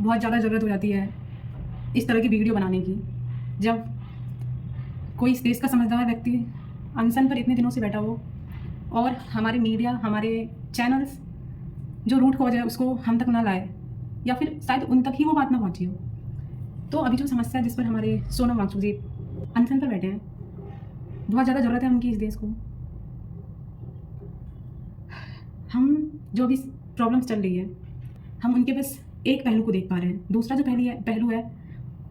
बहुत ज़्यादा ज़रूरत हो जाती है इस तरह की वीडियो बनाने की, जब कोई इस देश का समझदार व्यक्ति अनशन पर इतने दिनों से बैठा हो और हमारे मीडिया, हमारे चैनल्स जो रूट कॉज है उसको हम तक ना लाए, या फिर शायद उन तक ही वो बात ना पहुंची हो। तो अभी जो समस्या जिस पर हमारे सोनम वांगचुक जी अनशन पर बैठे हैं, बहुत ज़्यादा ज़रूरत है उनकी इस देश को। हम जो भी प्रॉब्लम्स चल रही है, हम उनके बस एक पहलू को देख पा रहे हैं, दूसरा जो पहलू है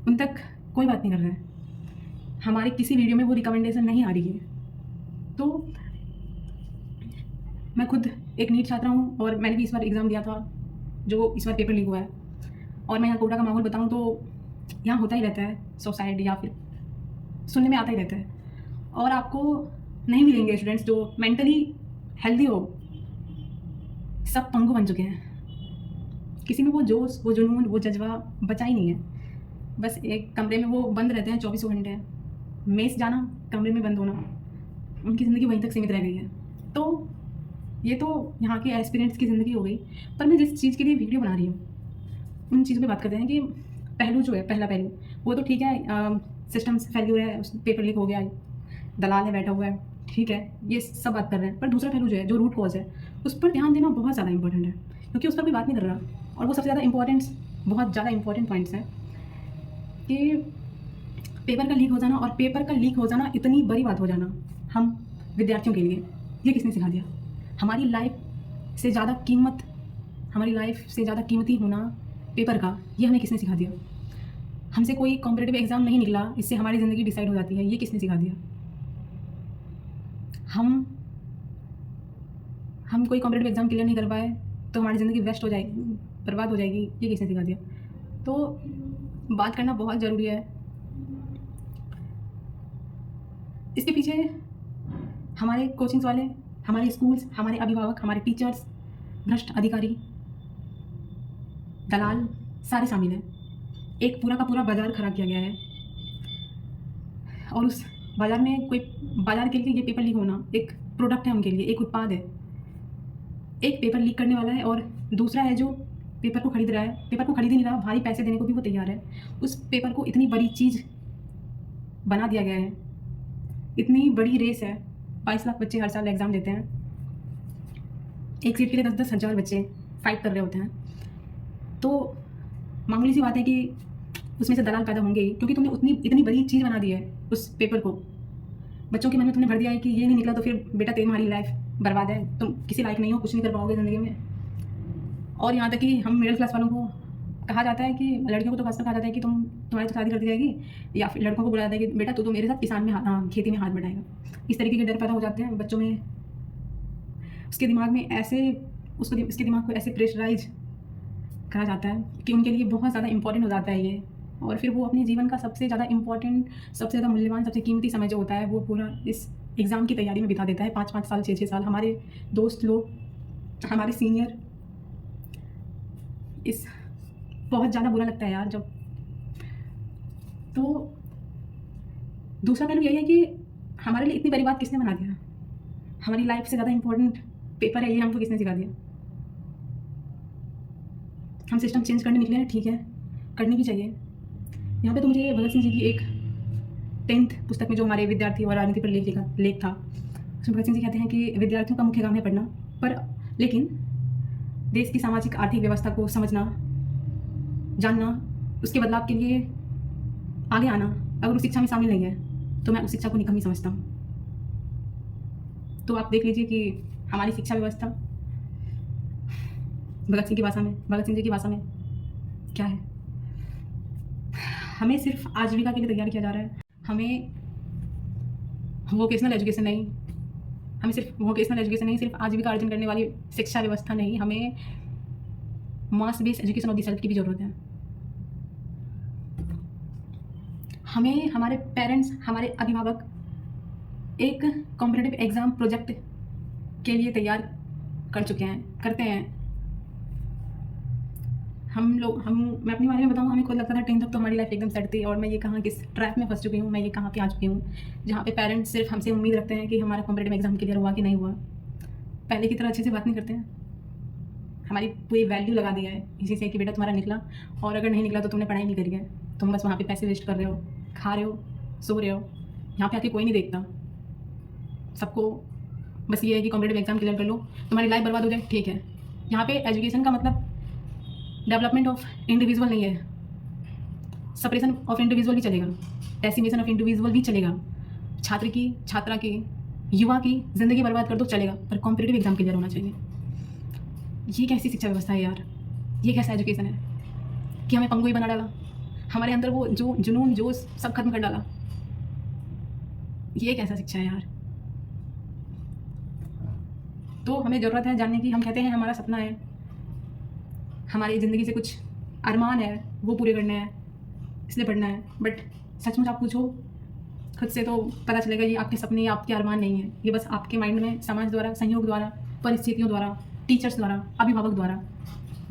उन तक कोई बात नहीं कर रहा है। हमारे किसी वीडियो में वो रिकमेंडेशन नहीं आ रही है। तो मैं खुद एक नीट छात्रा हूँ और मैंने भी इस बार एग्ज़ाम दिया था, जो इस बार पेपर लीक हुआ है। और मैं यहाँ कोटा का माहौल बताऊँ तो यहाँ होता ही रहता है सुसाइड, या फिर सुनने में आता ही रहता है। और आपको नहीं मिलेंगे स्टूडेंट्स जो मेंटली हेल्दी हो, सब पंगु बन चुके हैं। किसी में वो जोश, वो जुनून, वो जज्बा बचा ही नहीं है। बस एक कमरे में वो बंद रहते हैं 24 घंटे। मेस जाना, कमरे में बंद होना, उनकी ज़िंदगी वहीं तक सीमित रह गई है। तो ये तो यहाँ के एस्पिरेंट्स की ज़िंदगी हो गई। पर मैं जिस चीज़ के लिए वीडियो बना रही हूँ उन चीज़ों पे बात करते हैं कि पहलू जो है, पहला पहलू वो तो ठीक है, सिस्टम्स फेल्यूर है, पेपर लीक हो गया, दलाल है बैठा हुआ है, ठीक है, ये सब बात कर रहे हैं। पर दूसरा पहलू जो है, जो रूट कॉज है, उस पर ध्यान देना बहुत ज़्यादा इंपॉर्टेंट है, क्योंकि उस पर कोई बात नहीं कर रहा। और वो सबसे ज़्यादा बहुत ज़्यादा इंपॉर्टेंट पॉइंट्स हैं कि पेपर का लीक हो जाना, और पेपर का लीक हो जाना इतनी बड़ी बात हो जाना हम विद्यार्थियों के लिए, ये किसने सिखा दिया? हमारी लाइफ से ज़्यादा कीमती होना पेपर का, ये हमें किसने सिखा दिया? हमसे कोई कॉम्पिटिटिव एग्ज़ाम नहीं निकला, इससे हमारी ज़िंदगी डिसाइड हो जाती है, ये किसने सिखा दिया? हम कोई कॉम्पिटिटिव एग्ज़ाम क्लियर नहीं कर पाए तो हमारी ज़िंदगी वेस्ट हो जाएगी, बर्बाद हो जाएगी, ये किसने सिखा दिया? तो बात करना बहुत ज़रूरी है। इसके पीछे हमारे कोचिंग्स वाले, हमारे स्कूल्स, हमारे अभिभावक, हमारे टीचर्स, भ्रष्ट अधिकारी, दलाल, सारे शामिल हैं। एक पूरा का पूरा बाज़ार खड़ा किया गया है, और उस बाज़ार में कोई बाज़ार के लिए ये पेपर लीक होना एक प्रोडक्ट है उनके लिए, एक उत्पाद है। एक पेपर लीक करने वाला है और दूसरा है जो पेपर को खरीद रहा है, पेपर को खरीद ही नहीं रहा, भारी पैसे देने को भी वो तैयार है। उस पेपर को इतनी बड़ी चीज़ बना दिया गया है, इतनी बड़ी रेस है। 22 लाख बच्चे हर साल एग्ज़ाम देते हैं, एक सीट के लिए 10-10 हज़ार बच्चे फाइट कर रहे होते हैं। तो मामूली सी बात है कि उसमें से दलाल पैदा होंगे ही, क्योंकि तुमने इतनी बड़ी चीज़ बना दी है उस पेपर को। बच्चों के मन में तुमने भर दिया है कि ये नहीं निकला तो फिर बेटा तुम्हारी लाइफ बर्बाद है, तुम किसी लायक नहीं हो, कुछ नहीं कर पाओगे ज़िंदगी में। और यहाँ तक कि हम मिडिल क्लास वालों को कहा जाता है कि लड़कियों को तो खासकर कहा जाता है कि तुम्हारी तो शादी कर दी जाएगी, या फिर लड़कों को बोला जाता है कि बेटा तू तो मेरे साथ खेती में हाथ बढ़ाएगा। इस तरीके के डर पैदा हो जाते हैं बच्चों में। उसके दिमाग को ऐसे प्रेशराइज करा जाता है कि उनके लिए बहुत ज़्यादा इंपॉर्टेंट हो जाता है ये। और फिर वो अपने जीवन का सबसे ज़्यादा इंपॉर्टेंट, सबसे ज़्यादा मूल्यवान, सबसे कीमती समय जो होता है वो पूरा इस एग्ज़ाम की तैयारी में बिता देता है। 5-5 साल, 6-6 साल। हमारे दोस्त लोग, हमारे सीनियर, इस बहुत ज़्यादा बुरा लगता है यार जब। तो दूसरा पहलू यही है कि हमारे लिए इतनी बड़ी बात किसने बना दिया? हमारी लाइफ से ज़्यादा इंपॉर्टेंट पेपर है ये, हमको किसने सिखा दिया? हम सिस्टम चेंज करने निकले हैं, ठीक है, करनी भी चाहिए। यहाँ पे तो मुझे भगत सिंह जी की एक 10th पुस्तक में जो हमारे विद्यार्थी और राजनीति पर लेख था, उसमें भगत सिंह जी कहते हैं कि विद्यार्थियों का मुख्य काम है पढ़ना, लेकिन देश की सामाजिक आर्थिक व्यवस्था को समझना, जानना, उसके बदलाव के लिए आगे आना अगर उस शिक्षा में शामिल नहीं है तो मैं उस शिक्षा को निकम्मी समझता हूँ। तो आप देख लीजिए कि हमारी शिक्षा व्यवस्था भगत सिंह जी की भाषा में क्या है? हमें सिर्फ आजीविका के लिए तैयार किया जा रहा है। हमें वोकेशनल एजुकेशन नहीं, सिर्फ आजीविका अर्जन करने वाली शिक्षा व्यवस्था नहीं, हमें मास based education of the self की भी ज़रूरत है। हमें हमारे पेरेंट्स, हमारे अभिभावक एक कॉम्पिटिटिव एग्ज़ाम प्रोजेक्ट के लिए तैयार करते हैं। मैं अपने बारे में बताऊँ, हमें खुद लगता था 10th तक तो हमारी लाइफ एकदम सेट थी, और मैं ये कहाँ किस ट्रैप में फंस चुकी हूँ, मैं ये कहाँ पे आ चुकी हूँ, जहाँ पे पेरेंट्स सिर्फ हमसे उम्मीद रखते हैं कि हमारा कॉम्पिटिटिव एग्ज़ाम क्लियर हुआ कि नहीं हुआ। पहले की तरह अच्छे से बात नहीं करते हैं। हमारी पूरी वैल्यू लगा दिया है इसी से कि बेटा तुम्हारा निकला, और अगर नहीं निकला तो तुमने पढ़ाई नहीं करी है, तुम बस वहाँ पे पैसे वेस्ट कर रहे हो, खा रहे हो, सो रहे हो, यहाँ पे आके कोई नहीं देखता। सबको बस ये है कि कॉम्पिटेटिव एग्जाम क्लियर कर लो, तुम्हारी लाइफ बर्बाद हो जाए, ठीक है। यहाँ पे एजुकेशन का मतलब डेवलपमेंट ऑफ इंडिविजुअल नहीं है, सपरेशन ऑफ इंडिविजुअल भी चलेगा, डेसिमेशन ऑफ इंडिविजुअल भी चलेगा, छात्र की, छात्रा की, युवा की ज़िंदगी बर्बाद कर दो चलेगा, पर कॉम्पिटेटिव एग्जाम क्लियर होना चाहिए। ये कैसी शिक्षा व्यवस्था है यार, ये कैसा एजुकेशन है कि हमें पंगु ही बना डाला, हमारे अंदर वो जो जुनून जोश सब खत्म कर डाला। ये कैसा शिक्षा है यार। तो हमें ज़रूरत है जानने की, हम कहते हैं हमारा सपना है, हमारी ज़िंदगी से कुछ अरमान है वो पूरे करने हैं, इसलिए पढ़ना है, बट सचमुच आप पूछो खुद से तो पता चलेगा ये आपके सपने, आपके अरमान नहीं है, ये बस आपके माइंड में समाज द्वारा, संयोग द्वारा, परिस्थितियों द्वारा, टीचर्स द्वारा, अभिभावक द्वारा,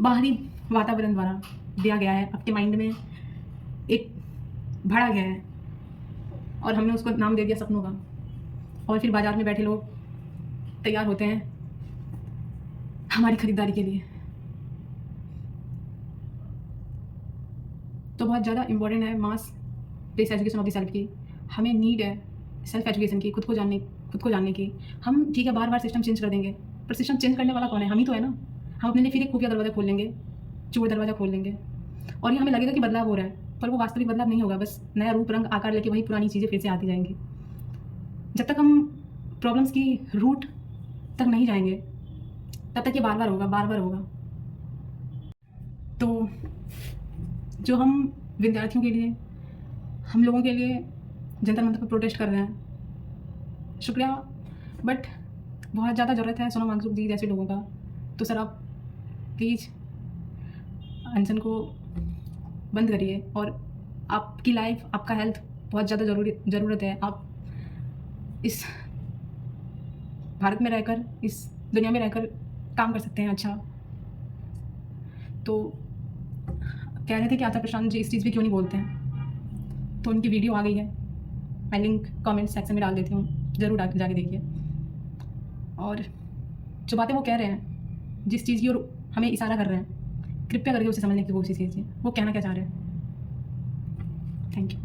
बाहरी वातावरण द्वारा दिया गया है, आपके माइंड में एक भरा गया है और हमने उसको नाम दे दिया सपनों का। और फिर बाज़ार में बैठे लोग तैयार होते हैं हमारी खरीदारी के लिए। तो बहुत ज़्यादा इम्पोर्टेंट है mass base education of the self की, हमें नीड है सेल्फ एजुकेशन की, खुद को जानने की। हम ठीक है बार बार सिस्टम चेंज कर देंगे, पर सिस्टम चेंज करने वाला कौन है, हम ही तो है ना। हम अपने लिए फिर एक खुफिया दरवाज़ा खोल लेंगे, चोर दरवाज़ा खोल लेंगे, और ये हमें लगेगा कि बदलाव हो रहा है, पर वो वास्तविक बदलाव नहीं होगा, बस नया रूप रंग आकार लेके वही पुरानी चीज़ें फिर से आती जाएंगी। जब तक हम प्रॉब्लम्स की रूट तक नहीं जाएंगे तब तक ये बार बार होगा। तो जो हम विद्यार्थियों के लिए, हम लोगों के लिए जंतर मंतर पर प्रोटेस्ट कर रहे हैं, शुक्रिया, बट बहुत ज़्यादा ज़रूरत है सोनम वांगचुक जी जैसे लोगों का। तो सर आप प्लीज़ अनशन को बंद करिए, और आपकी लाइफ, आपका हेल्थ बहुत ज़्यादा ज़रूरत है। आप इस भारत में रहकर, इस दुनिया में रहकर काम कर सकते हैं अच्छा। तो कह रहे थे कि आशा प्रशांत जी इस चीज़ पे क्यों नहीं बोलते हैं, तो उनकी वीडियो आ गई है, मैं लिंक कमेंट सेक्शन में डाल देती हूँ, ज़रूर जाके देखिए। और जो बातें वो कह रहे हैं, जिस चीज़ की ओर हमें इशारा कर रहे हैं, कृपया करके उसे समझने की कोशिश कीजिए, वो कहना क्या चाह रहे हैं। Thank you.